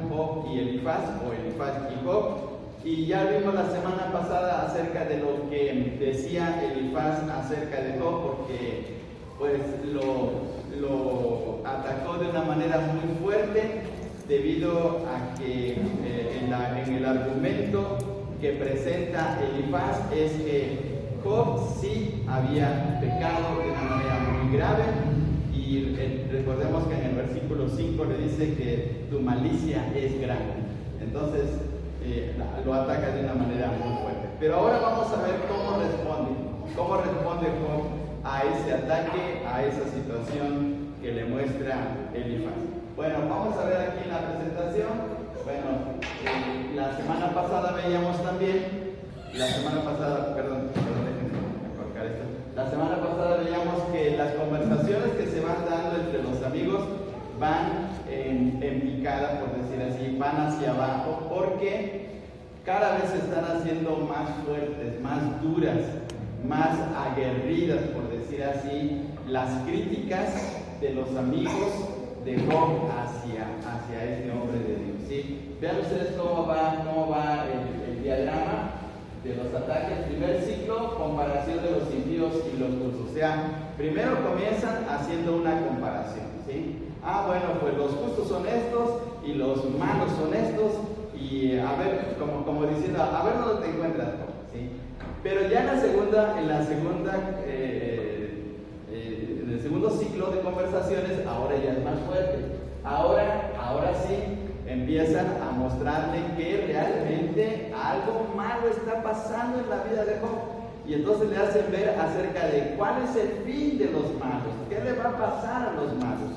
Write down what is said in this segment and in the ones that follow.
Job y Elifaz, o Elifaz y Job, y ya vimos la semana pasada acerca de lo que decía Elifaz acerca de Job, porque pues lo atacó de una manera muy fuerte debido a que en el argumento que presenta Elifaz es que Job sí había pecado de una manera muy grave. Y recordemos que en el versículo 5 le dice que tu malicia es grande. Entonces lo ataca de una manera muy fuerte. Pero ahora vamos a ver cómo responde Job a ese ataque, a esa situación que le muestra Elifaz. Bueno, vamos a ver aquí en la presentación. Bueno, la semana pasada veíamos también, la semana pasada veíamos que las conversaciones que se van dando entre los amigos van en picada, por decir así, van hacia abajo, porque cada vez se están haciendo más fuertes, más duras, más aguerridas, por decir así, las críticas de los amigos de Job hacia este hombre de Dios, ¿sí? Vean ustedes cómo va el diagrama de los ataques. Primer ciclo, comparación de los impíos y los justos. O sea, primero comienzan haciendo una comparación, ¿sí? Bueno, pues los justos son estos y los malos son estos, y a ver, como diciendo, a ver dónde te encuentras, ¿sí? Pero ya en el segundo ciclo de conversaciones, ahora ya es más fuerte. Ahora sí empiezan a mostrarle que realmente algo malo está pasando en la vida de Job. Y entonces le hacen ver acerca de cuál es el fin de los malos, qué le va a pasar a los malos.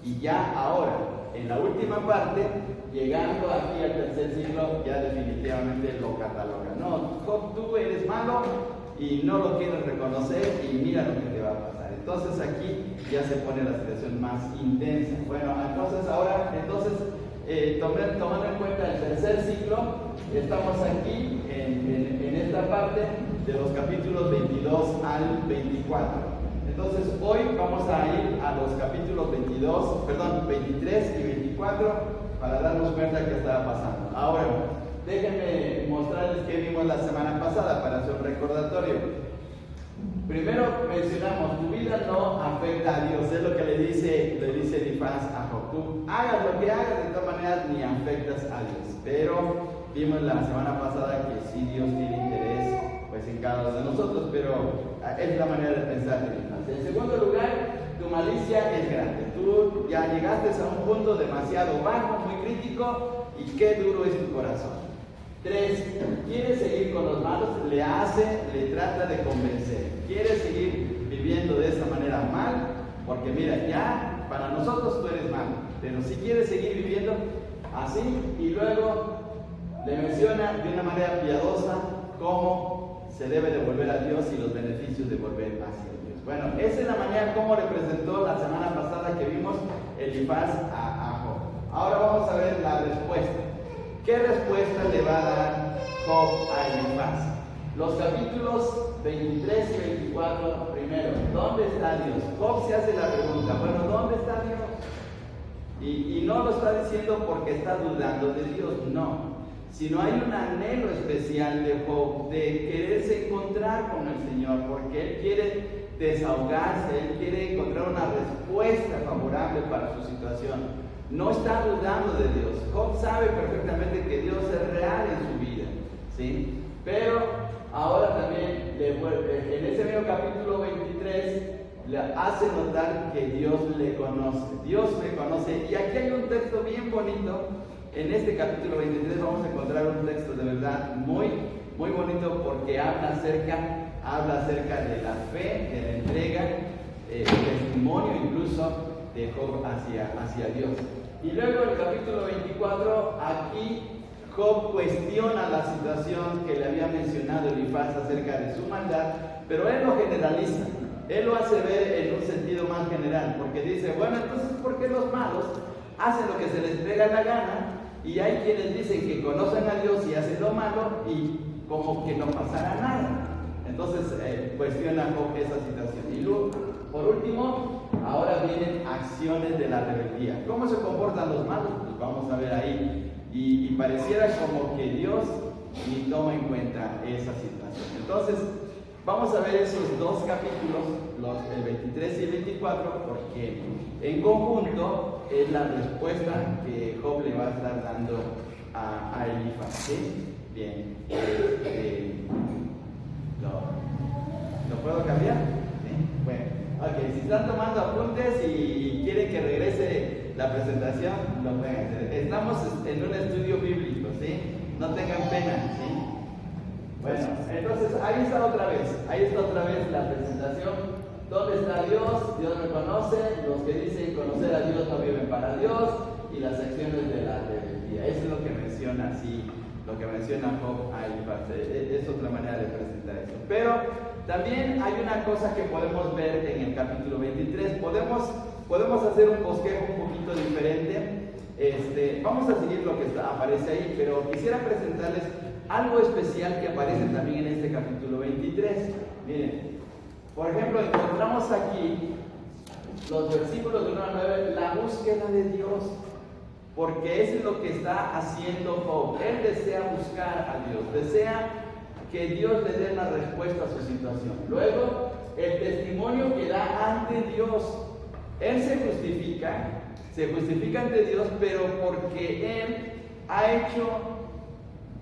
Y ya ahora, en la última parte, llegando aquí al tercer ciclo, ya definitivamente lo catalogan. No, Job, tú eres malo y no lo quieres reconocer, y mira lo que te va a pasar. Entonces aquí ya se pone la situación más intensa. Bueno, tomando en cuenta el tercer ciclo, estamos aquí en esta parte de los capítulos 22 al 24. Entonces hoy vamos a ir a los capítulos 23 y 24 para darnos cuenta qué estaba pasando. Ahora, déjenme mostrarles qué vimos la semana pasada para hacer un recordatorio. Primero mencionamos, tu vida no afecta a Dios, es lo que le dice Elifaz a Job. Tú hagas lo que hagas, de todas maneras ni afectas a Dios. Pero vimos la semana pasada que sí Dios tiene interés pues en cada uno de nosotros, pero es la manera de pensar de Elifaz. En segundo lugar, tu malicia es grande. Tú ya llegaste a un punto demasiado bajo, muy crítico, y qué duro es tu corazón. 3. Quiere seguir con los malos, le trata de convencer. Quiere seguir viviendo de esa manera mal, porque mira, ya para nosotros tú eres malo, pero si quieres seguir viviendo así, y luego le menciona de una manera piadosa cómo se debe devolver a Dios y los beneficios de volver hacia Dios. Bueno, esa es la manera como representó la semana pasada que vimos Elifaz a Job. Ahora vamos a ver la respuesta. ¿Qué respuesta le va a dar Job a Elifaz? Los capítulos 23 y 24, primero, ¿dónde está Dios? Job se hace la pregunta, bueno, ¿dónde está Dios? Y no lo está diciendo porque está dudando de Dios, no. Sino hay un anhelo especial de Job de quererse encontrar con el Señor, porque él quiere desahogarse, él quiere encontrar una respuesta favorable para su situación. No está dudando de Dios. Job sabe perfectamente que Dios es real en su vida, ¿sí? Pero ahora también en ese mismo capítulo 23 le hace notar que Dios le conoce. Dios me conoce. Y aquí hay un texto bien bonito. En este capítulo 23 vamos a encontrar un texto de verdad muy, muy bonito, porque habla acerca de la fe, de la entrega, el testimonio incluso de Job hacia Dios. Y luego en el capítulo 24, aquí Job cuestiona la situación que le había mencionado Elifaz acerca de su maldad, pero él lo generaliza, él lo hace ver en un sentido más general, porque dice, bueno, entonces ¿por qué los malos hacen lo que se les pega la gana? Y hay quienes dicen que conocen a Dios y hacen lo malo y como que no pasará nada. Entonces cuestiona Job esa situación. Y luego, por último, ahora vienen acciones de la rebeldía. ¿Cómo se comportan los malos? Pues vamos a ver pareciera como que Dios ni toma en cuenta esa situación. Entonces, vamos a ver esos dos capítulos, el 23 y el 24, porque en conjunto es la respuesta que Job le va a estar dando a Elifaz. ¿Sí? Bien. ¿Lo puedo cambiar? ¿Sí? Bueno, ok, si están tomando apuntes y quieren que regrese la presentación, lo pueden hacer. Estamos en un estudio bíblico, ¿sí? No tengan pena, ¿sí? Bueno, entonces ahí está otra vez la presentación. ¿Dónde está Dios? Dios me conoce. Los que dicen conocer a Dios no viven para Dios. Y las acciones de la rebeldía. Eso es lo que menciona así, lo que menciona Job ahí. Es otra manera de presentar eso. Pero también hay una cosa que podemos ver en el capítulo 23. Podemos hacer un bosquejo un poquito diferente. Vamos a seguir lo que aparece ahí, pero quisiera presentarles algo especial que aparece también en este capítulo 23. Miren, por ejemplo, encontramos aquí los versículos de 1 a 9, la búsqueda de Dios, porque eso es lo que está haciendo Job. Él desea buscar a Dios, desea que Dios le dé una respuesta a su situación. Luego, el testimonio que da ante Dios. Él se justifica ante Dios, pero porque Él ha hecho,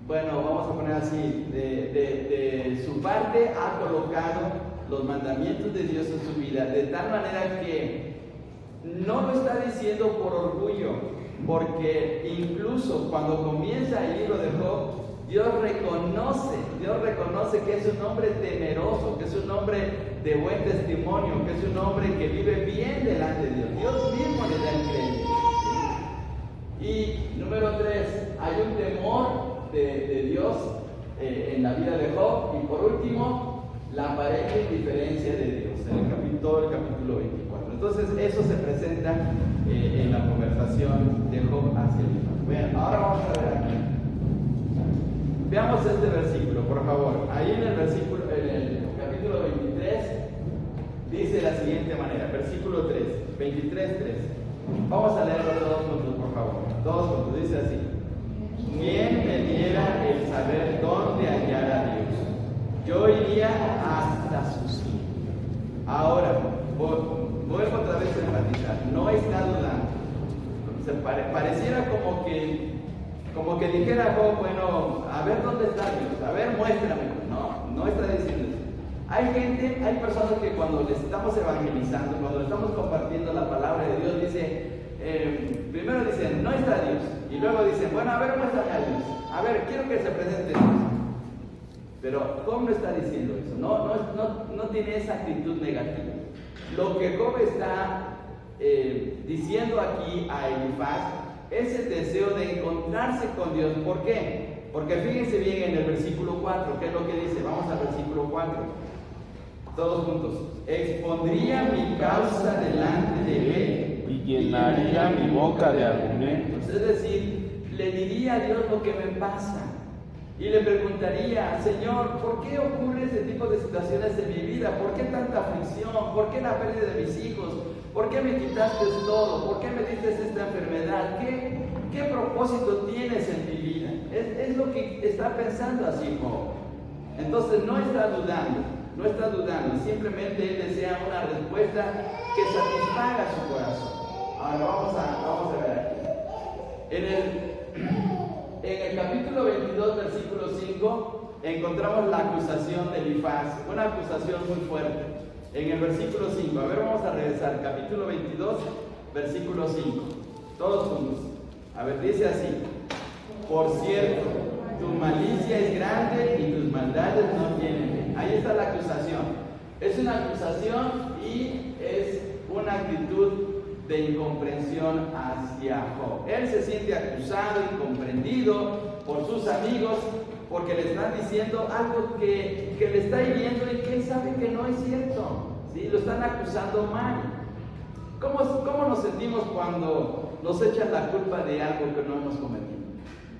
bueno, vamos a poner así, de su parte ha colocado los mandamientos de Dios en su vida, de tal manera que no lo está diciendo por orgullo, porque incluso cuando comienza el libro de Job, Dios reconoce que es un hombre temeroso, que es un hombre de buen testimonio, que es un hombre que vive bien delante de Dios. Dios mismo le da el crédito. Y número 3, hay un temor de Dios en la vida de Job. Y por último, la aparente indiferencia de Dios en todo el capítulo 24. Entonces eso se presenta en la conversación de Job hacia Elifaz. Bien, ahora vamos a ver aquí. Veamos este versículo, por favor. Ahí en el capítulo 23 dice de la siguiente manera, versículo 3, 23:3. Vamos a leerlo todos juntos, por favor. Todos juntos, dice así: ¿quién me diera el saber dónde hallar a Dios? Yo iría hasta sus pies. Ahora, vuelvo otra vez a enfatizar, no está dudando. Pareciera como que dijera Job, bueno, a ver dónde está Dios, a ver, muéstrame. No está diciendo eso. Hay personas que cuando les estamos evangelizando, cuando les estamos compartiendo la palabra de Dios, primero dicen, no está Dios, y luego dicen, bueno, a ver, muéstrame a Dios, a ver, quiero que se presente Dios. Pero Job no está diciendo eso, no tiene esa actitud negativa. Lo que Job está diciendo aquí a Elifaz es el deseo de encontrarse con Dios. ¿Por qué? Porque fíjense bien en el versículo 4, ¿qué es lo que dice? Vamos al versículo 4. Todos juntos. Expondría mi causa delante de él y llenaría mi boca de argumentos. Es decir, le diría a Dios lo que me pasa. Y le preguntaría, Señor, ¿por qué ocurre ese tipo de situaciones en mi vida? ¿Por qué tanta aflicción? ¿Por qué la pérdida de mis hijos? ¿Por qué me quitaste todo? ¿Por qué me diste esta enfermedad? ¿Qué propósito tienes en mi vida? Es lo que está pensando así Job. Entonces no está dudando, simplemente él desea una respuesta que satisfaga su corazón. Ahora vamos a ver aquí. En el capítulo 22, versículo 5, encontramos la acusación de Elifaz, una acusación muy fuerte. En el versículo 5, a ver, vamos a regresar, capítulo 22, versículo 5, todos juntos. A ver, dice así: por cierto, tu malicia es grande y tus maldades no tienen fin. Ahí está la acusación. Es una acusación y es una actitud de incomprensión hacia Job. Él se siente acusado, incomprendido por sus amigos, porque le están diciendo algo que le está hiriendo y que él sabe que no es cierto. ¿Sí? Lo están acusando mal. ¿Cómo nos sentimos cuando nos echan la culpa de algo que no hemos cometido?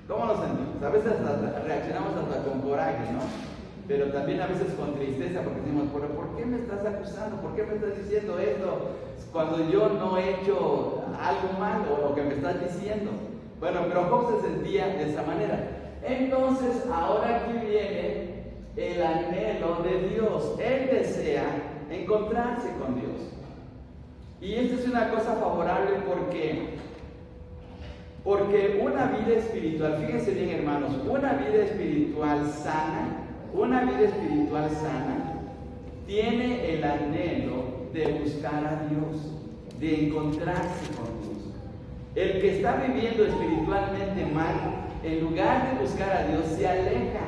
¿Cómo nos sentimos? A veces reaccionamos hasta con coraje, ¿no? Pero también a veces con tristeza, porque decimos, ¿por qué me estás acusando? ¿Por qué me estás diciendo esto? Cuando yo no he hecho algo malo o lo que me estás diciendo. Bueno, pero Job se sentía de esa manera. Entonces, ahora aquí viene el anhelo de Dios. Él desea encontrarse con Dios. Y esta es una cosa favorable porque una vida espiritual, fíjense bien hermanos, una vida espiritual sana, tiene el anhelo de buscar a Dios, de encontrarse con Dios. El que está viviendo espiritualmente mal, en lugar de buscar a Dios, se aleja.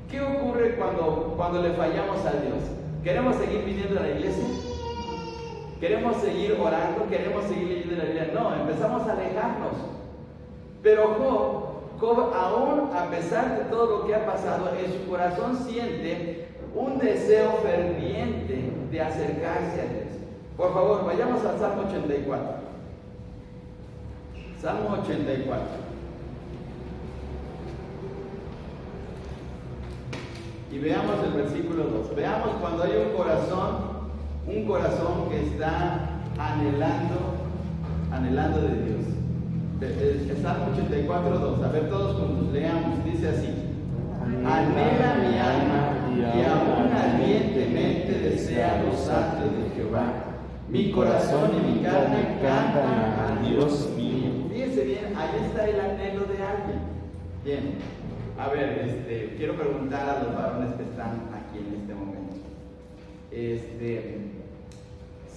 ¿Qué ocurre cuando le fallamos a Dios? ¿Queremos seguir viniendo a la iglesia? ¿Queremos seguir orando? ¿Queremos seguir leyendo la Biblia? No, empezamos a alejarnos. Pero Job, aún a pesar de todo lo que ha pasado, en su corazón siente un deseo ferviente de acercarse a Dios. Por favor, vayamos al Salmo 84. Salmo 84. Y veamos el versículo 2. Veamos cuando hay un corazón que está anhelando de Dios. El Salmo 84, 2. A ver, todos juntos, leamos. Dice así: anhela mi alma y aún ardientemente desea los atrios de Jehová. Mi corazón y mi carne cantan a Dios mío. Fíjense bien, ahí está el anhelo de alguien. Bien, a ver, quiero preguntar a los varones que están aquí en este momento.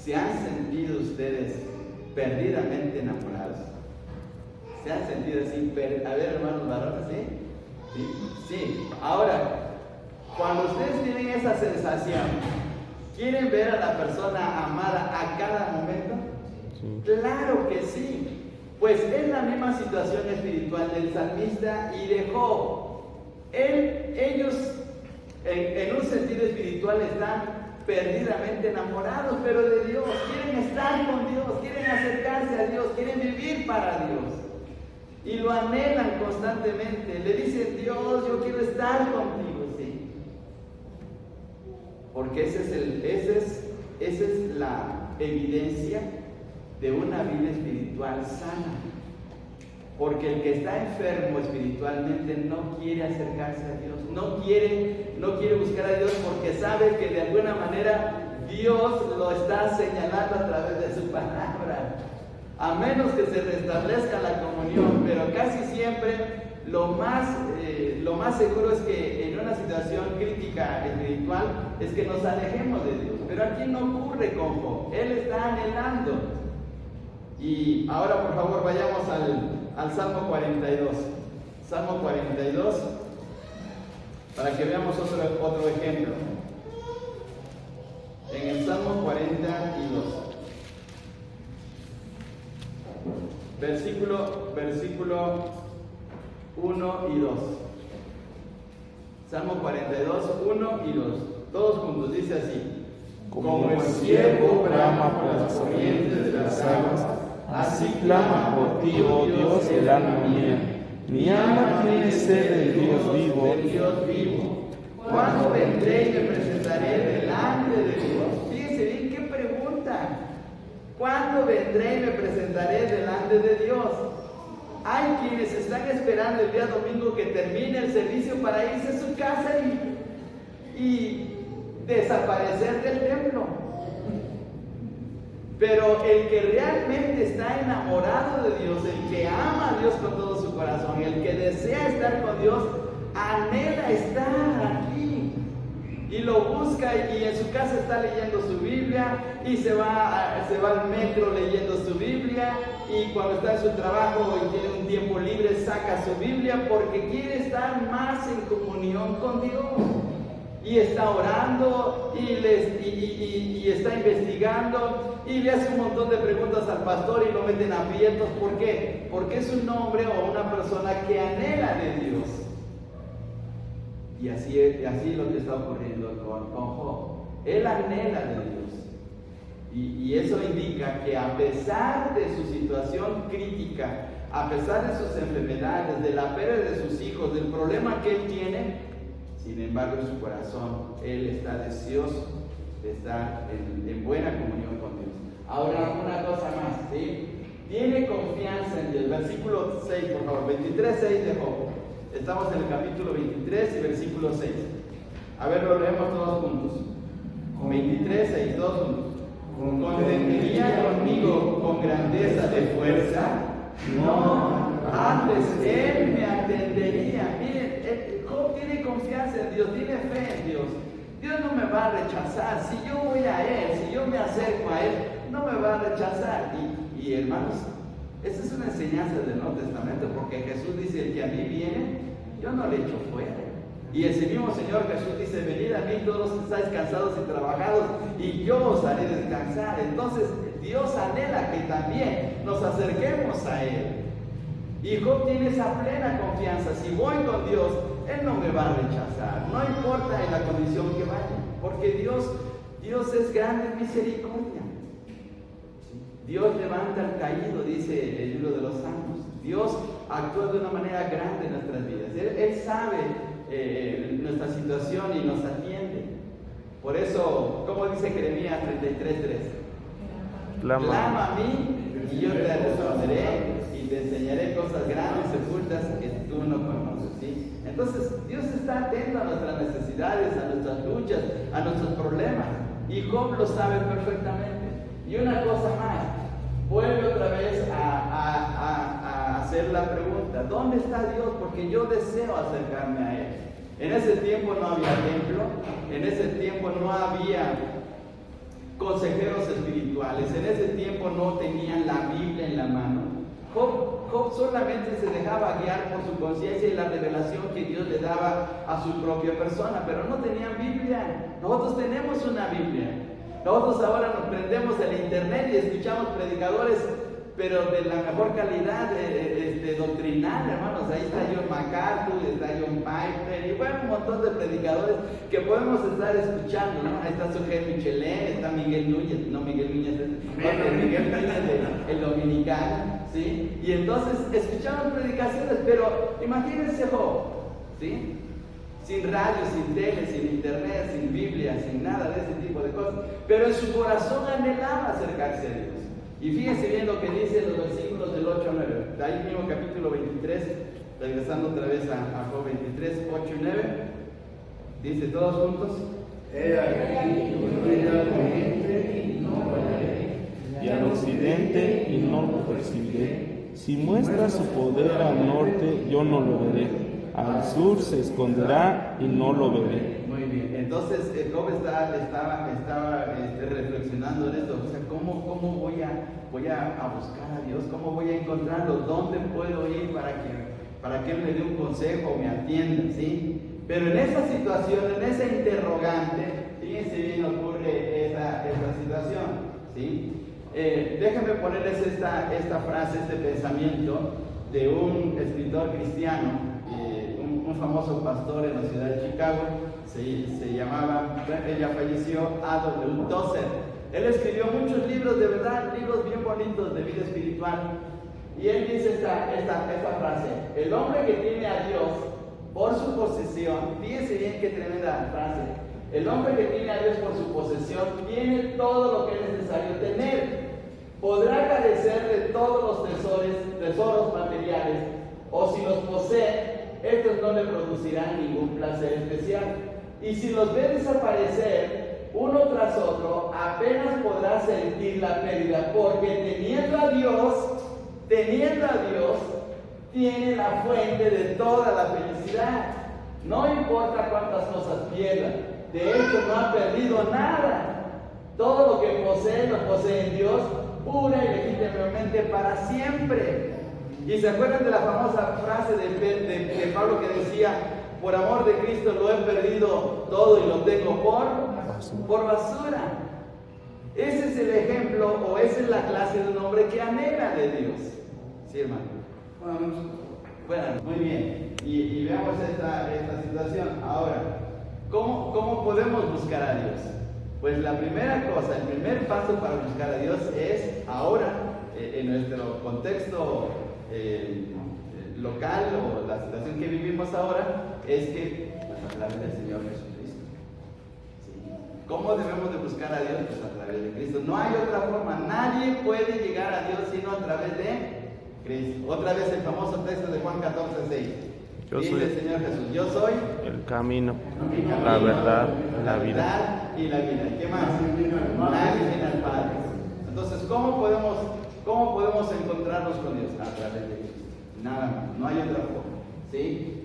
¿Se han sentido ustedes perdidamente enamorados? ¿Se han sentido así? A ver, hermanos varones, ¿sí? Sí. Ahora, cuando ustedes tienen esa sensación, ¿quieren ver a la persona amada a cada momento? Sí. Claro que sí. Pues es la misma situación espiritual del salmista y de Job. Ellos, en un sentido espiritual, están perdidamente enamorados, pero de Dios. Quieren estar con Dios, quieren acercarse a Dios, quieren vivir para Dios. Y lo anhelan constantemente. Le dicen: Dios, yo quiero estar contigo, sí. Porque esa es la evidencia de una vida espiritual sana. Porque el que está enfermo espiritualmente no quiere acercarse a Dios, no quiere buscar a Dios, porque sabe que de alguna manera Dios lo está señalando a través de su palabra. A menos que se restablezca la comunión, pero casi siempre lo más seguro es que en una situación crítica espiritual es que nos alejemos de Dios. Pero aquí no ocurre con Job, él está anhelando. Y ahora, por favor, vayamos al Salmo 42. Salmo 42, para que veamos otro ejemplo. En el Salmo 42, versículo 1 y 2. Salmo 42, 1 y 2. Todos juntos, dice así: como el ciervo brama por las corrientes de las aguas, así clama por ti, oh Dios, el alma mía. Mi alma tiene sed del Dios vivo. ¿Cuándo vendré y me presentaré delante de Dios? Fíjense bien, qué pregunta. ¿Cuándo vendré y me presentaré delante de Dios? Hay quienes están esperando el día domingo que termine el servicio para irse a su casa y desaparecer del templo. Pero el que realmente está enamorado de Dios, el que ama a Dios con todo su corazón, el que desea estar con Dios, anhela estar aquí y lo busca, y en su casa está leyendo su Biblia, y se va al metro leyendo su Biblia, y cuando está en su trabajo y tiene un tiempo libre saca su Biblia porque quiere estar más en comunión con Dios. Y está orando y está investigando y le hace un montón de preguntas al pastor y lo meten a aprietos. ¿Por qué? Porque es un hombre o una persona que anhela de Dios. Y así lo que está ocurriendo con Job. Él anhela de Dios. Y eso indica que a pesar de su situación crítica, a pesar de sus enfermedades, de la pérdida de sus hijos, del problema que él tiene, sin embargo, en su corazón, él está deseoso de estar en buena comunión con Dios. Ahora, una cosa más, ¿sí? tiene confianza en Dios. Versículo 6, por favor, 23, 6 de Job. Estamos en el capítulo 23 y versículo 6. A ver, lo leemos todos juntos. 23, 6, todos juntos. ¿Contendería conmigo con grandeza de fuerza? No, antes Él me atendería. Miren, Job tiene confianza en Dios, tiene fe en Dios. Dios no me va a rechazar. Si yo voy a Él, si yo me acerco a Él, no me va a rechazar. Y hermanos, esa es una enseñanza del Nuevo Testamento, porque Jesús dice: el que a mí viene, yo no le echo fuera. Y ese mismo Señor Jesús dice: venid a mí todos los que estáis cansados y trabajados, y yo os haré descansar. Entonces Dios anhela que también nos acerquemos a Él. Y Job tiene esa plena confianza: si voy con Dios, Él no me va a rechazar, no importa en la condición que vaya, porque Dios es grande en misericordia. Dios levanta al caído, dice el libro de los Salmos. Dios actúa de una manera grande en nuestras vidas. Él sabe nuestra situación y nos atiende. Por eso, como dice Jeremías 33:3, clama a mí y yo te responderé y te enseñaré cosas grandes y ocultas que tú no conoces. ¿Sí? Entonces, Dios está atento a nuestras necesidades, a nuestras luchas, a nuestros problemas, y Job lo sabe perfectamente. Y una cosa más, vuelve otra vez a hacer la pregunta: ¿dónde está Dios? Porque yo deseo acercarme a Él. En ese tiempo no había templo, en ese tiempo no había consejeros espirituales, en ese tiempo no tenían la Biblia en la mano. Job solamente se dejaba guiar por su conciencia y la revelación que Dios le daba a su propia persona, pero no tenían Biblia. Nosotros tenemos una Biblia. Nosotros ahora nos prendemos el internet y escuchamos predicadores, pero de la mejor calidad doctrinal, hermanos. Ahí está John MacArthur, está John Piper, y bueno, un montón de predicadores que podemos estar escuchando, ¿no? Ahí está Sujel Michelén, está Miguel Núñez, Miguel Núñez el dominicano, ¿sí? Y entonces escuchamos predicaciones, pero imagínense Job, ¿sí? Sin radio, sin tele, sin internet, sin Biblia, sin nada de ese tipo de cosas, pero en su corazón anhelaba acercarse a Dios. Y fíjense bien lo que dice los versículos del 8 a 9, de ahí mismo capítulo 23, regresando otra vez a Job 23, 8 y 9, dice todos juntos: He aquí, yo iré al oriente y no lo hallaré, y al occidente y no lo percibiré. Si muestra su poder al norte, yo no lo veré. Al sur se esconderá y no lo veré. Muy bien, entonces Job estaba reflexionando en esto. O sea, ¿cómo voy a buscar a Dios? ¿Cómo voy a encontrarlo? ¿Dónde puedo ir para que Él me dé un consejo o me atienda? ¿Sí? Pero en esa situación, en esa interrogante, fíjense bien, ocurre esa situación. ¿Sí? Déjenme ponerles esta frase, este pensamiento de un escritor cristiano, un famoso pastor en la ciudad de Chicago. Se llamaba, ella falleció, A.W. Tozer. Él escribió muchos libros, de verdad, libros bien bonitos de vida espiritual. Y él dice esta frase: el hombre que tiene a Dios por su posesión, fíjense bien qué tremenda frase, el hombre que tiene a Dios por su posesión tiene todo lo que es necesario tener. Podrá carecer de todos los tesoros materiales, o si los posee, estos no le producirán ningún placer especial. Y si los ve desaparecer uno tras otro, apenas podrá sentir la pérdida, porque teniendo a Dios, tiene la fuente de toda la felicidad. No importa cuántas cosas pierda, de hecho no ha perdido nada. Todo lo que posee, lo posee en Dios, pura y legítimamente para siempre. ¿Y se acuerdan de la famosa frase de Pablo que decía: por amor de Cristo lo he perdido todo y lo tengo por basura? Ese es el ejemplo, o esa es la clase de un hombre que anhela de Dios. ¿Sí, hermano? Bueno, muy bien. Y veamos esta situación. Ahora, ¿cómo podemos buscar a Dios? Pues la primera cosa, el primer paso para buscar a Dios es ahora, en nuestro contexto local o la situación que vivimos ahora, es que pues, hablar del Señor Jesucristo. ¿Sí? ¿Cómo debemos de buscar a Dios? Pues a través de Cristo. No hay otra forma. Nadie puede llegar a Dios sino a través de Cristo. Otra vez el famoso texto de Juan 14:6. Dice el Señor Jesús: yo soy el camino, la verdad, la vida. Y la vida. ¿Y qué más? Nadie viene al Padre. Entonces, ¿cómo podemos encontrarnos con Dios? A través de Cristo. Nada más. No hay otra forma. ¿Sí?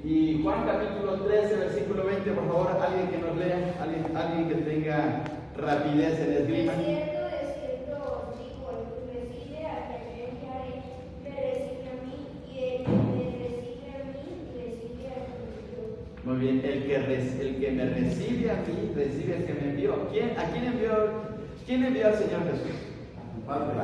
Y Juan capítulo 13, versículo 20, por favor, alguien que nos lea, alguien que tenga rapidez en esgrima. De cierto os digo, el que recibe a quien me enviaré, me recibe a mí, y el que me recibe a mí, recibe a quien me envió. Muy bien, el que me recibe a mí, recibe al que me envió. ¿A quién envió? ¿Quién envió al Señor Jesús? Padre.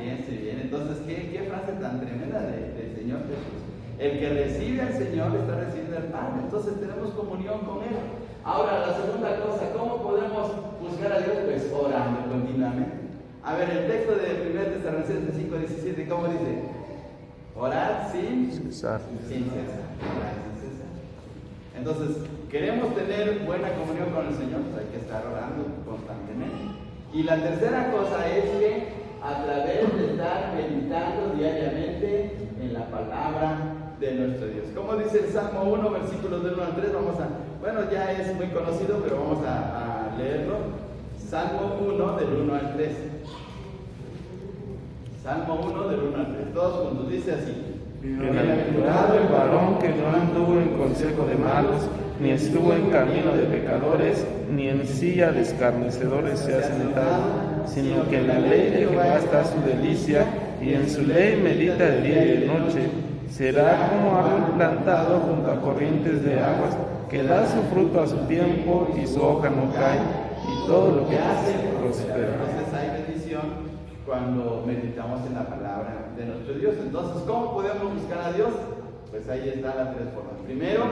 Bien, sí, bien. Entonces, ¿qué frase tan tremenda del Señor Jesús? El que recibe al Señor está recibiendo al Padre. Entonces tenemos comunión con Él. Ahora, la segunda cosa, ¿cómo podemos buscar a Dios? Pues orando continuamente. A ver, el texto de 1 Tesalonicenses 5:17, ¿cómo dice? Orar sin cesar. Sin cesar. Orar sin cesar. Entonces, queremos tener buena comunión con el Señor, pues hay que estar orando constantemente. Y la tercera cosa es que a través de estar meditando diariamente en la palabra de nuestro Dios. Como dice el Salmo 1, versículos del 1 al 3, ya es muy conocido, pero vamos a leerlo. Salmo 1, del 1 al 3. Salmo 1, del 1 al 3. Todos juntos, dice así: Bienaventurado el varón que no anduvo en consejo de malos, ni estuvo en camino de pecadores, ni en silla de escarnecedores se ha sentado, sino que en la ley de Jehová está su delicia, y en su ley medita de día y de noche. Será como árbol plantado junto a corrientes de aguas, que da su fruto a su tiempo y su hoja no cae, y todo lo que hace prospera. Entonces hay bendición cuando meditamos en la palabra de nuestro Dios. Entonces, ¿cómo podemos buscar a Dios? Pues ahí están las tres formas. Primero,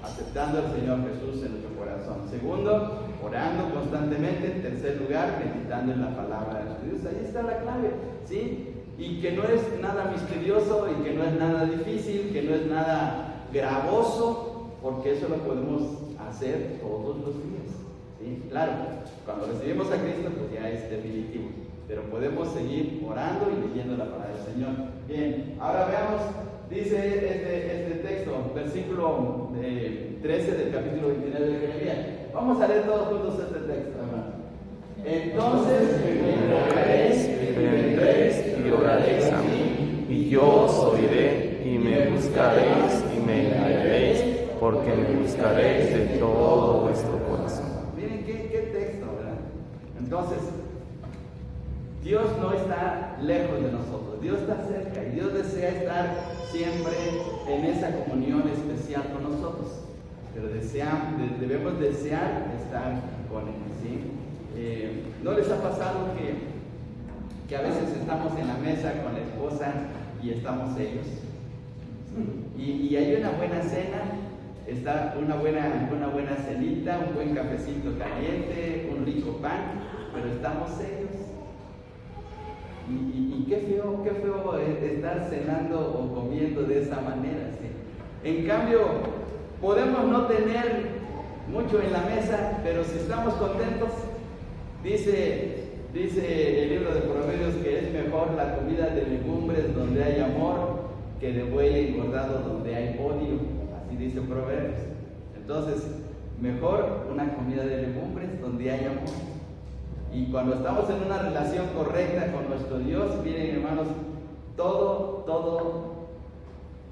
aceptando al Señor Jesús en nuestro corazón. Segundo, orando constantemente. En tercer lugar, meditando en la palabra de nuestro Dios. Ahí está la clave, ¿sí? Y que no es nada misterioso, y que no es nada difícil, que no es nada gravoso, porque eso lo podemos hacer todos los días, ¿sí? Claro, cuando recibimos a Cristo, pues ya es definitivo, pero podemos seguir orando y leyendo la palabra del Señor. Bien, ahora veamos, dice este texto, versículo 13 del capítulo 29 de Jeremías. Vamos a leer todos juntos este texto, hermano. Entonces vendréis y oraréis a mí, y yo os oiré, y me buscaréis y me hallaréis, porque me buscaréis de todo vuestro corazón. Miren qué texto, ¿verdad? Entonces, Dios no está lejos de nosotros, Dios está cerca, y Dios desea estar siempre en esa comunión especial con nosotros, pero debemos desear estar con Él, ¿sí? ¿No les ha pasado que a veces estamos en la mesa con la esposa y estamos ellos? Y hay una buena cena, está una buena cenita, un buen cafecito caliente, un rico pan, pero estamos ellos. Y qué feo estar cenando o comiendo de esa manera, ¿sí? En cambio, podemos no tener mucho en la mesa, pero si estamos contentos, dice el libro de Proverbios que es mejor la comida de legumbres donde hay amor que de buey engordado donde hay odio. Así dice Proverbios. Entonces, mejor una comida de legumbres donde hay amor. Y cuando estamos en una relación correcta con nuestro Dios, miren, hermanos, todo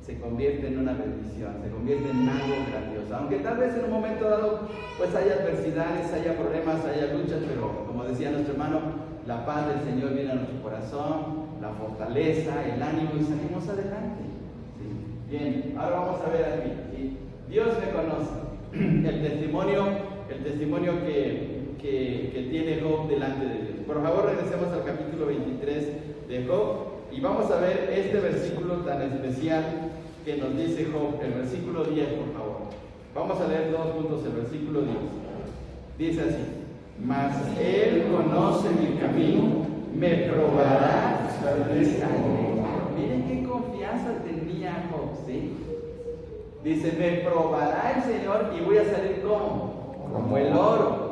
se convierte en una bendición, se convierte en algo grandioso. Aunque tal vez en un momento dado pues haya adversidades, haya problemas, haya luchas, pero como decía nuestro hermano, la paz del Señor viene a nuestro corazón, la fortaleza, el ánimo, y salimos adelante, ¿sí? Bien, ahora vamos a ver aquí, ¿sí? Dios me conoce, el testimonio que tiene Job delante de Dios. Por favor, regresemos al capítulo 23 de Job y vamos a ver este versículo tan especial que nos dice Job, el versículo 10, por favor. Vamos a leer todos juntos el versículo 10. Dice así: mas Él conoce mi camino, me probará y saldré. Miren qué confianza tenía Job, ¿sí? Dice, me probará el Señor y voy a salir como el oro.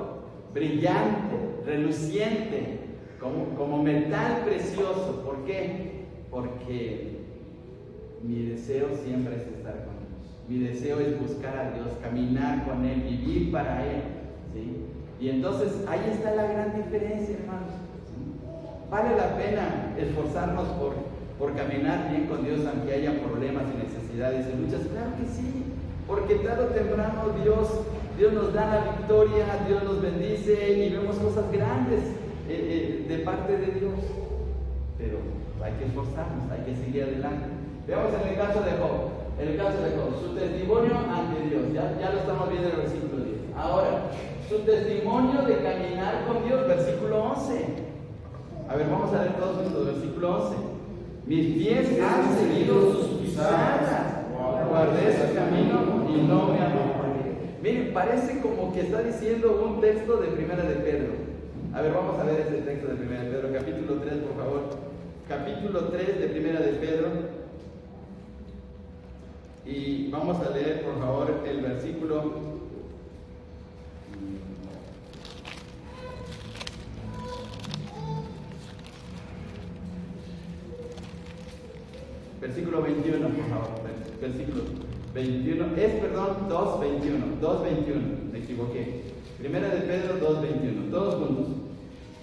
brillante, reluciente, como metal precioso. ¿Por qué? Porque mi deseo siempre es estar con Dios. Mi deseo es buscar a Dios, caminar con Él, vivir para Él, ¿sí? Y entonces ahí está la gran diferencia, hermanos, ¿sí? Vale la pena esforzarnos por caminar bien con Dios, aunque haya problemas y necesidades y luchas. Claro que sí, porque tarde o temprano Dios nos da la victoria, Dios nos bendice y vemos cosas grandes de parte de Dios. Pero hay que esforzarnos, hay que seguir adelante. Veamos en el caso de Job, su testimonio ante Dios, ya lo estamos viendo en el versículo 10. Ahora, su testimonio de caminar con Dios, versículo 11. A ver, vamos a leer todos juntos, versículo 11. Mis pies han seguido sus pisadas, guardé su camino y no me aparté. Miren, parece como que está diciendo un texto de Primera de Pedro. A ver, vamos a ver ese texto de Primera de Pedro, capítulo 3, por favor. Capítulo 3 de Primera de Pedro. Y vamos a leer, por favor, el versículo 21, por favor. Versículo 21. 2:21. Me equivoqué. Primera de Pedro 2:21. Todos juntos.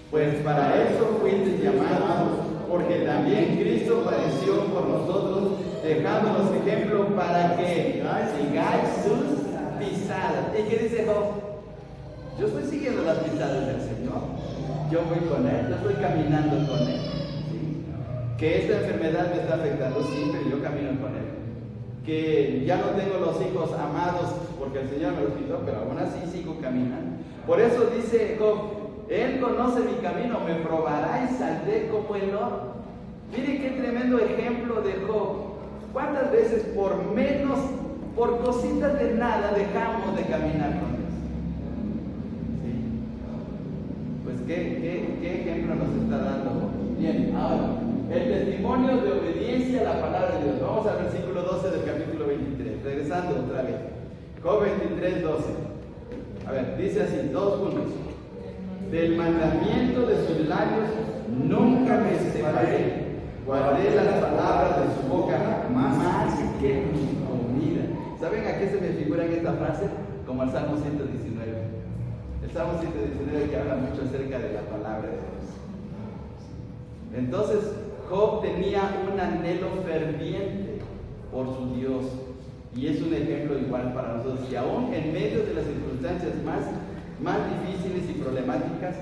Pues para eso fuisteis llamados, porque también Cristo padeció por nosotros, dejándonos ejemplo para que sigáis sus pisadas. ¿Y qué dice Job? Yo estoy siguiendo las pisadas del Señor. Yo voy con Él, yo estoy caminando con Él. ¿Sí? Que esta enfermedad me está afectando, sí, pero yo camino con Él. Que ya no tengo los hijos amados porque el Señor me los quitó, pero aún así sigo caminando. Por eso dice Job, Él conoce mi camino, me probará y saldré como el oro. Mire qué tremendo ejemplo de Job. ¿Cuántas veces por cositas de nada dejamos de caminar con Dios? ¿Sí? Pues qué ejemplo nos está dando Job. Bien, ahora, el testimonio de obediencia a la palabra de Dios. Vamos al versículo 12 del capítulo 23, regresando otra vez. Job 23, 12. A ver, dice así, todos juntos. Del mandamiento de sus labios nunca me separé. Guardé las palabras de su boca más que mi comida. ¿Saben a qué se me figura en esta frase? Como el Salmo 119. El Salmo 119 que habla mucho acerca de la palabra de Dios. Entonces, Job tenía un anhelo ferviente por su Dios. Y es un ejemplo igual para nosotros. Y aún en medio de las circunstancias más difíciles y problemáticas,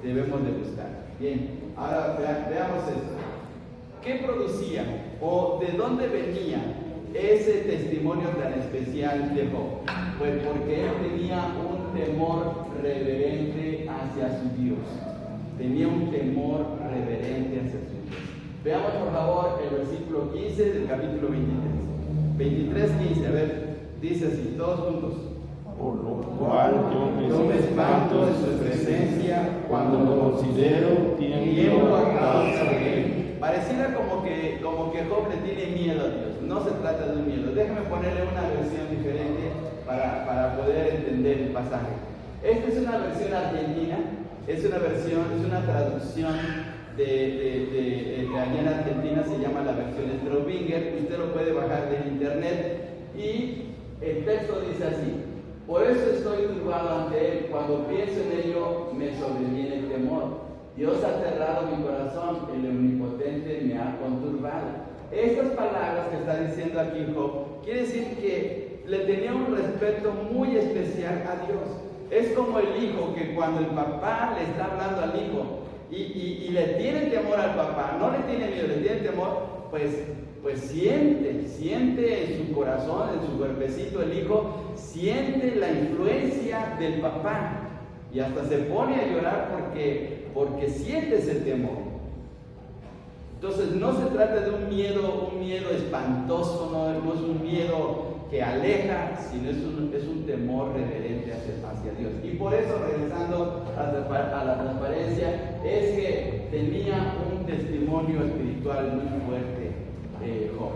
debemos de buscar. Bien, ahora veamos esto. ¿Qué producía o de dónde venía ese testimonio tan especial de Job? Pues porque él tenía un temor reverente hacia su Dios. Tenía un temor reverente hacia su Dios. Veamos por favor el versículo 15 del capítulo 23. 23:15, a ver, dice así, todos juntos. Por lo cual yo me espanto de su presencia cuando lo considero tiempo a causa de él. Pareciera como que Job le tiene miedo a Dios. No se trata de un miedo. Déjame ponerle una versión diferente para poder entender el pasaje. Esta es una versión argentina, es una traducción de allá en Argentina, se llama la versión Straubinger. Usted lo puede bajar del internet y el texto dice así: por eso estoy turbado ante él, cuando pienso en ello me sobreviene el temor. Dios ha cerrado mi corazón, el omnipotente me ha conturbado. Estas palabras que está diciendo aquí Job, quiere decir que le tenía un respeto muy especial a Dios. Es como el hijo que cuando el papá le está hablando al hijo y le tiene temor al papá, no le tiene miedo, le tiene temor, pues siente en su corazón, en su cuerpecito, el hijo siente la influencia del papá y hasta se pone a llorar porque siente ese temor. Entonces no se trata de un miedo espantoso, no es un miedo que aleja, sino es un temor reverente hacia Dios. Y por eso, regresando a la transparencia, es que tenía un testimonio espiritual muy fuerte Job.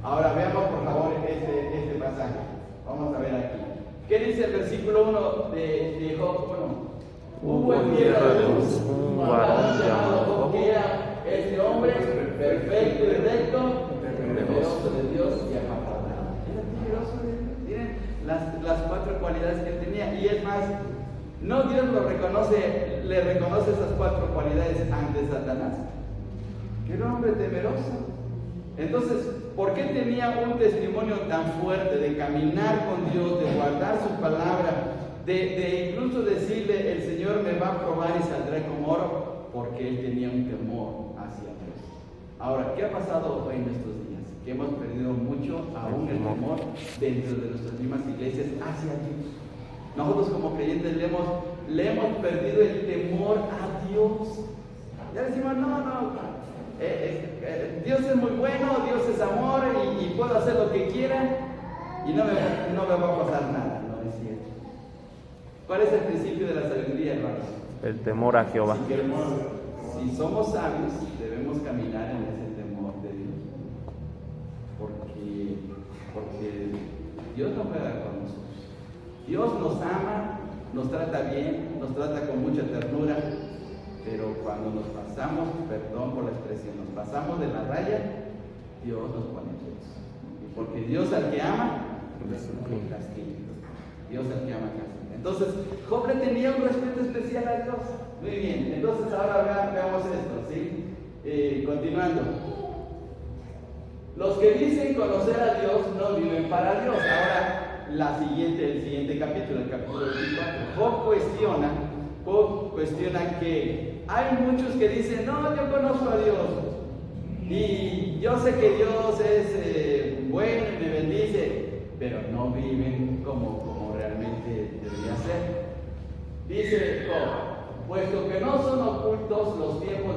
Ahora veamos por favor este pasaje. Vamos a ver aquí. ¿Qué dice el versículo 1 de Job 1? Hubo en tierra de Luz un varón llamado Job, que era este hombre perfecto y recto, temeroso de Dios y apartado. Era temeroso de Dios. Miren las 4 cualidades que él tenía. Y es más, no Dios le reconoce esas 4 cualidades ante Satanás. Que era un hombre temeroso. Entonces, ¿por qué tenía un testimonio tan fuerte de caminar con Dios, de guardar su palabra, de incluso decirle, el Señor me va a probar y saldré como oro? Porque él tenía un temor hacia Dios. Ahora, ¿qué ha pasado hoy en estos días? Que hemos perdido mucho, aún el temor dentro de nuestras mismas iglesias hacia Dios. Nosotros como creyentes le hemos perdido el temor a Dios. Ya decimos, no. Dios es muy bueno, Dios es amor y puedo hacer lo que quiera y no me va a pasar nada, no es cierto. ¿Cuál es el principio de la sabiduría, hermanos? el temor a Jehová. Si somos sabios, debemos caminar en ese temor de Dios, porque Dios no juega con nosotros. Dios nos ama, nos trata bien, nos trata con mucha ternura. Pero cuando nos pasamos, perdón por la expresión, nos pasamos de la raya, Dios nos pone presos. Porque Dios al que ama, castiga. Dios al que ama, castiga. Entonces, Job le tenía un respeto especial a Dios. Muy bien, entonces ahora veamos esto, ¿sí? Continuando. Los que dicen conocer a Dios no viven para Dios. Ahora, el siguiente capítulo, el capítulo 24. Job cuestiona que hay muchos que dicen, no, yo conozco a Dios y yo sé que Dios es bueno y me bendice, pero no viven como realmente debería ser. Dice Job, puesto que no son ocultos los tiempos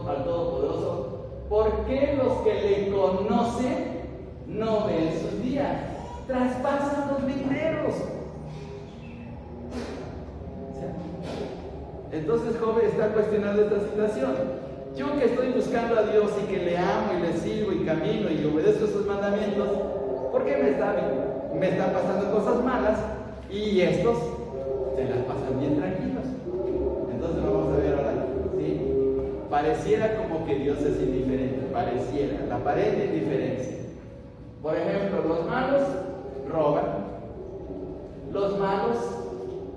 al Todopoderoso, ¿por qué los que le conocen no ven sus días? Traspasan los linderos. Entonces Job está cuestionando esta situación. Yo que estoy buscando a Dios y que le amo y le sirvo y camino y obedezco sus mandamientos, ¿por qué me están pasando cosas malas y estos se las pasan bien tranquilos? Entonces vamos a ver ahora, ¿sí? Pareciera como que Dios es indiferente, pareciera, la aparente indiferencia. Por ejemplo, los malos roban, los malos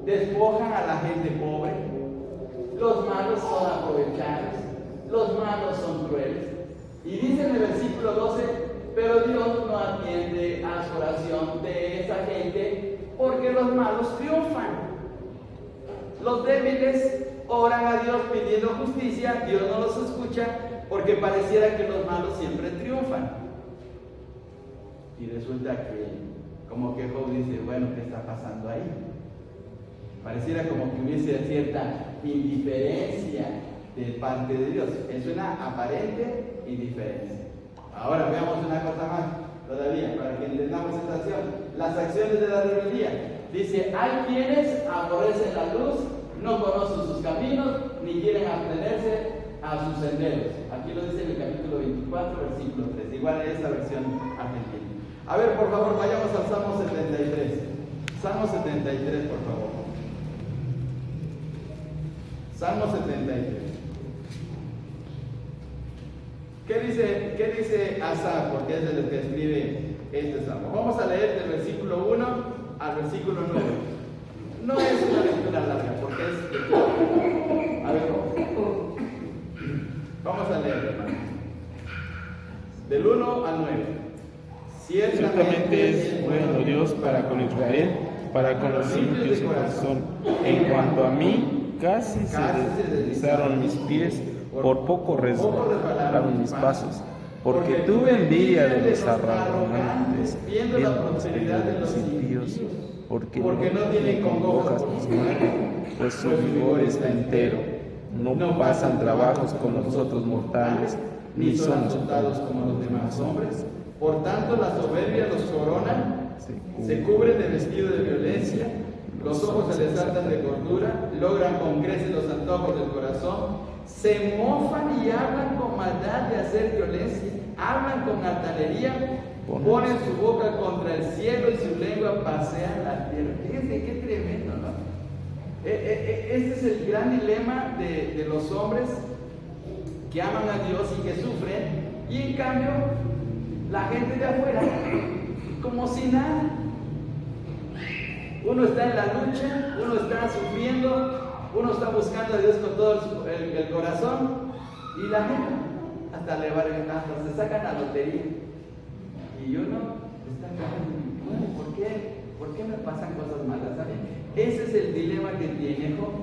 despojan a la gente pobre, los malos son aprovechados, los malos son crueles. Y dice en el versículo 12, pero Dios no atiende a su oración de esa gente porque los malos triunfan. Los débiles oran a Dios pidiendo justicia, Dios no los escucha porque pareciera que los malos siempre triunfan. Y resulta que, como que Job dice, bueno, ¿qué está pasando ahí? Pareciera como que hubiese cierta indiferencia de parte de Dios. Es una aparente indiferencia. Ahora veamos una cosa más todavía, para que entendamos esta acción. Las acciones de la rebeldía. Dice, hay quienes aborrecen la luz, no conocen sus caminos, ni quieren abstenerse a sus senderos. Aquí lo dice en el capítulo 24, versículo 3. Igual es esa versión argentina. A ver, por favor, vayamos al Salmo 73. Salmo 73, por favor. Salmo 73. ¿Qué dice Asaf? Porque es el que escribe este salmo. Vamos a leer del versículo 1 al versículo 9. No es una lectura larga, porque es... A ver, vamos a leer, hermano. Del 1 al 9. Ciertamente es bueno Dios para con Israel, para con los limpios de corazón. En cuanto a mí, casi se deslizaron mis pies, por poco resbalaron mis pasos, porque tuve envidia de los arrogantes, viendo la prosperidad de los impíos, porque no tienen congojas tus manos, pues su vigor está entero. No pasan trabajos como nosotros mortales, ni son azotados como los demás hombres. Por tanto, la soberbia los corona, se cubren de vestido de violencia, los ojos se les saltan de cordura, logran con creces los antojos del corazón, se mofan y hablan con maldad de hacer violencia, hablan con altanería, ponen su boca contra el cielo y su lengua pasea la tierra. Fíjense qué tremendo, ¿no? Este es el gran dilema de los hombres que aman a Dios y que sufren, y en cambio la gente de afuera como si nada. Uno está en la lucha, uno está sufriendo, uno está buscando a Dios con todo el corazón, y la gente hasta se sacan la lotería, y uno está cayendo. Bueno, ¿por qué me pasan cosas malas? ¿Saben? Ese es el dilema que tiene Job.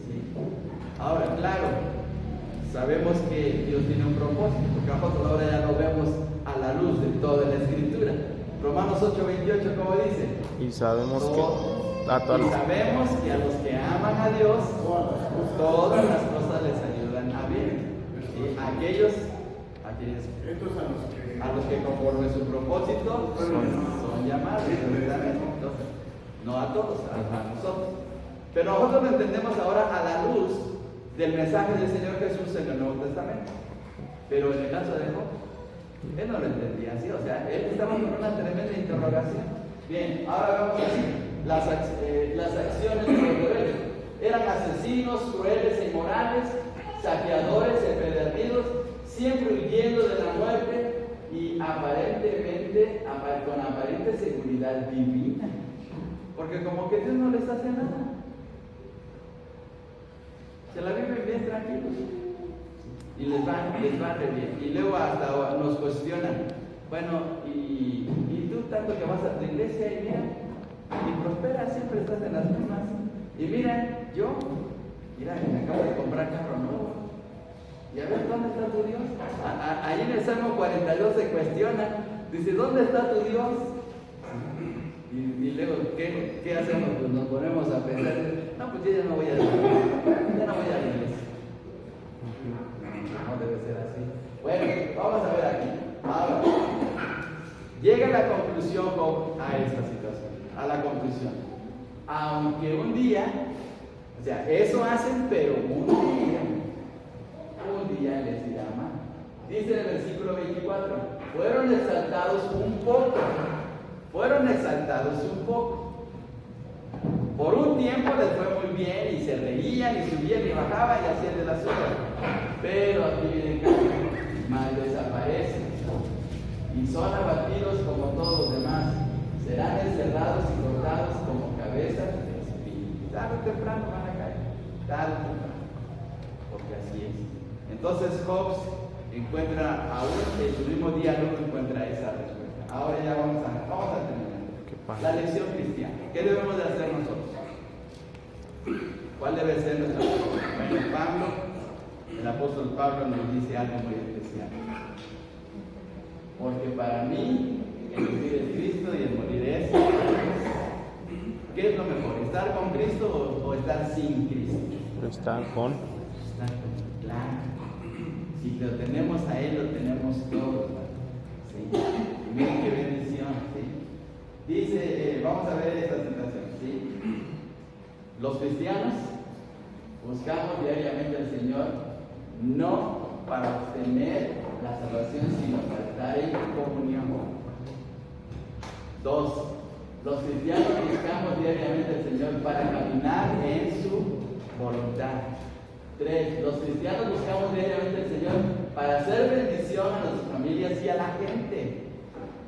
¿Sí? Ahora, claro, sabemos que Dios tiene un propósito, porque nosotros ahora ya lo vemos a la luz de toda la Escritura. Romanos 8:28, ¿cómo dice? Y sabemos que sabemos que a los que aman a Dios, todas las cosas les ayudan a bien. ¿Sí? A los que conforme su propósito son llamados. Entonces, no a todos, a nosotros. Pero nosotros lo entendemos ahora a la luz del mensaje del Señor Jesús en el Nuevo Testamento. Pero en el caso de Job, él no lo entendía así, o sea, él estaba con una tremenda interrogación. Bien, ahora vamos así, las acciones de los rebeldes. Eran asesinos, crueles e inmorales, saqueadores, empedernidos, siempre huyendo de la muerte y aparentemente, con aparente seguridad divina. Porque como que Dios no les hace nada. Se la viven bien tranquilos. Y les va re bien. Y luego hasta nos cuestionan. Bueno, y tú tanto que vas a tu iglesia y mira, y prosperas, siempre estás en las mismas. Y mira, me acabo de comprar carro nuevo. Y a ver, ¿dónde está tu Dios? Ahí en el Salmo 42 se cuestiona. Dice, ¿dónde está tu Dios? Y luego, ¿qué hacemos? Pues nos ponemos a pensar, no, pues yo ya no voy a la iglesia. No debe ser así. Bueno, vamos a ver aquí. Ahora, llega la conclusión a esta situación, a la conclusión. Aunque un día, o sea, eso hacen, pero un día les irá mal. Dice en el versículo 24, fueron exaltados un poco. Por un tiempo les fue muy bien y se reían y subían y bajaban y hacían de las suyas. Pero aquí viene el cambio, mal desaparecen y son abatidos como todos los demás. Serán encerrados y cortados como cabezas de espíritu. Tarde o temprano van a caer, tarde o temprano, porque así es. Entonces Job encuentra, aún en su mismo diálogo, encuentra esa respuesta. Ahora ya vamos a terminar. La lección cristiana. ¿Qué debemos de hacer nosotros? ¿Cuál debe ser nuestra lección? Bueno, el apóstol Pablo nos dice algo muy especial. Porque para mí, el vivir es Cristo y el morir es. ¿Qué es lo mejor? ¿Estar con Cristo o estar sin Cristo? Estar con. Claro. Si lo tenemos a Él, lo tenemos todo. ¿Sí? Y miren qué bendición. ¿Sí? Dice, vamos a ver esta situación. ¿Sí? Los cristianos buscamos diariamente al Señor, no para obtener la salvación, sino para estar en comunión. 2. Los cristianos buscamos diariamente al Señor para caminar en su voluntad. 3. Los cristianos buscamos diariamente al Señor para hacer bendición a nuestras familias y a la gente.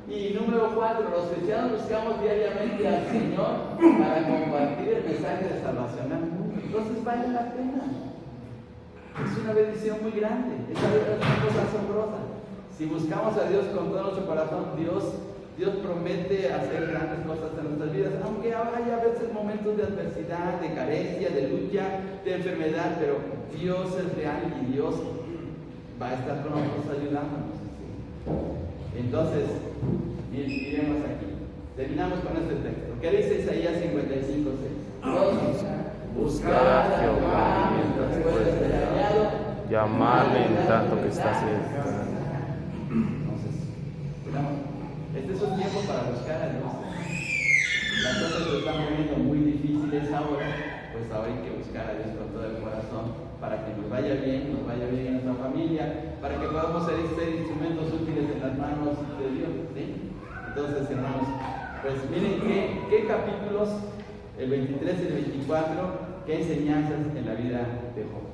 Y número 4, los cristianos buscamos diariamente al Señor para compartir el mensaje de salvación al mundo. Entonces vale la pena. Es una bendición muy grande, es una cosa asombrosa. Si buscamos a Dios con todo nuestro corazón, Dios promete hacer grandes cosas en nuestras vidas, aunque hay a veces momentos de adversidad, de carencia, de lucha, de enfermedad, pero Dios es real y Dios va a estar con nosotros ayudándonos. Entonces, miremos aquí. Terminamos con este texto. ¿Qué dice Isaías 55:6? Buscad a Jehová mientras pueda ser hallado, llamarle en tanto que está cerca. Entonces, este es un tiempo para buscar a Dios. Las cosas se están poniendo muy difíciles ahora, pues ahora hay que buscar a Dios con todo el corazón para que nos vaya bien en nuestra familia, para que podamos ser instrumentos útiles en las manos de Dios. ¿Sí? Entonces, hermanos, pues miren qué capítulos, el 23 y el 24, qué enseñanzas en la vida de Job.